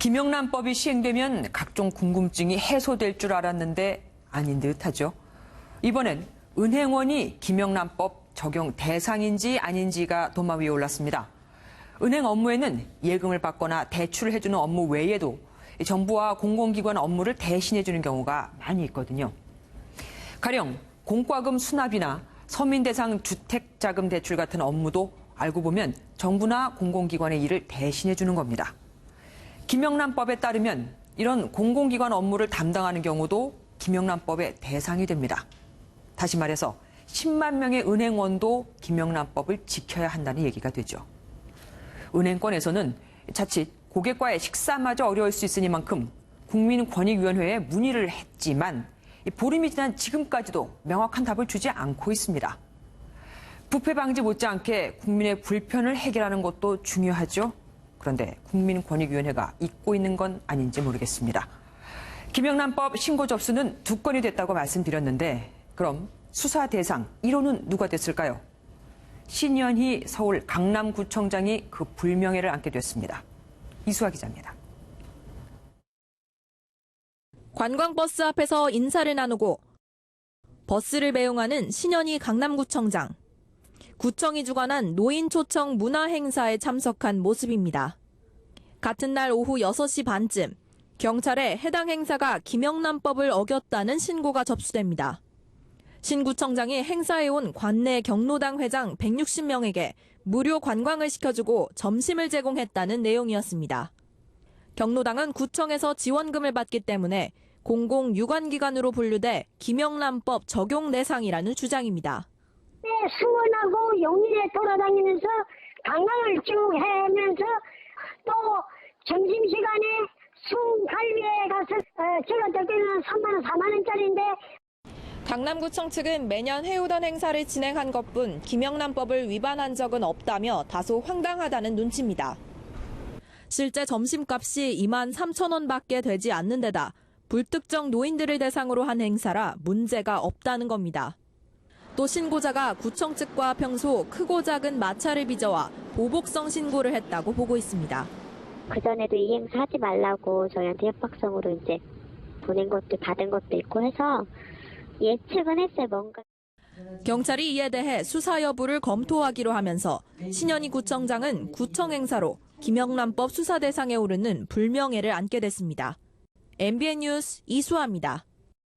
김영란법이 시행되면 각종 궁금증이 해소될 줄 알았는데 아닌 듯하죠. 이번엔 은행원이 김영란법 적용 대상인지 아닌지가 도마 위에 올랐습니다. 은행 업무에는 예금을 받거나 대출을 해주는 업무 외에도 정부와 공공기관 업무를 대신해주는 경우가 많이 있거든요. 가령 공과금 수납이나 서민 대상 주택자금 대출 같은 업무도 알고 보면 정부나 공공기관의 일을 대신해주는 겁니다. 김영란법에 따르면 이런 공공기관 업무를 담당하는 경우도 김영란법의 대상이 됩니다. 다시 말해서 10만 명의 은행원도 김영란법을 지켜야 한다는 얘기가 되죠. 은행권에서는 자칫 고객과의 식사마저 어려울 수 있으니만큼 국민권익위원회에 문의를 했지만 보름이 지난 지금까지도 명확한 답을 주지 않고 있습니다. 부패 방지 못지않게 국민의 불편을 해결하는 것도 중요하죠. 그런데 국민권익위원회가 잊고 있는 건 아닌지 모르겠습니다. 김영란법 신고 접수는 2건이 됐다고 말씀드렸는데 그럼 수사 대상 1호는 누가 됐을까요? 신현희 서울 강남구청장이 그 불명예를 안게 됐습니다. 이수아 기자입니다. 관광버스 앞에서 인사를 나누고 버스를 배웅하는 신현희 강남구청장. 구청이 주관한 노인 초청 문화 행사에 참석한 모습입니다. 같은 날 오후 6시 반쯤 경찰에 해당 행사가 김영란법을 어겼다는 신고가 접수됩니다. 신 구청장이 행사에 온 관내 경로당 회장 160명에게 무료 관광을 시켜주고 점심을 제공했다는 내용이었습니다. 경로당은 구청에서 지원금을 받기 때문에 공공유관기관으로 분류돼 김영란법 적용 대상이라는 주장입니다. 수원하고 용인에 돌아다니면서 관광을 쭉 하면서 또 점심시간에 숭갈비에 가서 찍었을 때는 3만 원, 4만 원짜리인데 강남구청 측은 매년 해오던 행사를 진행한 것뿐 김영란법을 위반한 적은 없다며 다소 황당하다는 눈치입니다. 실제 점심값이 2만 3천 원밖에 되지 않는 데다 불특정 노인들을 대상으로 한 행사라 문제가 없다는 겁니다. 또 신고자가 구청 측과 평소 크고 작은 마찰을 빚어와 보복성 신고를 했다고 보고 있습니다. 그전에도 이 행사 하지 말라고 저희한테 협박성으로 이제 보낸 것도 받은 것도 있고 해서 예측은 했어요, 뭔가. 경찰이 이에 대해 수사 여부를 검토하기로 하면서 신현희 구청장은 구청 행사로 김영란법 수사 대상에 오르는 불명예를 안게 됐습니다. MBN 뉴스 이수아입니다.